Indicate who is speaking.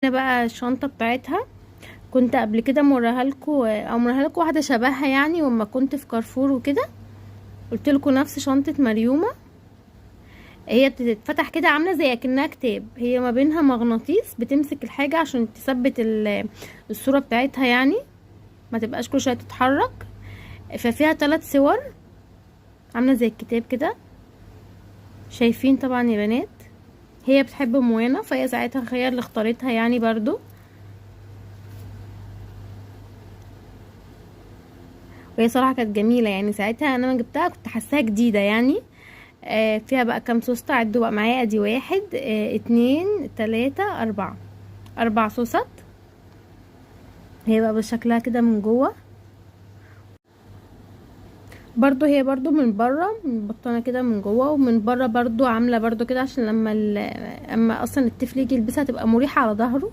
Speaker 1: هنا بقى الشنطة بتاعتها. كنت قبل كده موريها لكم او موريها لكم واحدة شبهها يعني، وما كنت في كارفور وكده قلت لكم نفس شنطة مريومة. هي بتتفتح كده عاملة زي اكنها كتاب، هي ما بينها مغناطيس بتمسك الحاجة عشان تثبت الصورة بتاعتها يعني، ما تبقاش كل شوية تتحرك. ففيها 3 صور عاملة زي الكتاب كده، شايفين طبعا يا بنات. هي بتحب موانا، فهي ساعتها هي اللي اختارتها يعني برضو. وهي صراحة كانت جميلة يعني، ساعتها انا لما جبتها كنت حاساها جديدة يعني. فيها بقى كام سوستة، عدوا بقى معايا، ادي 1 2 3 4، 4 سوست. هي بقى بشكلها كده من جوه برضو، هي برضو من بره من بطانه كده من جوه، ومن بره برضو عامله برضو كده عشان لما اما اصلا الطفل يجي يلبسها تبقى مريحه على ظهره.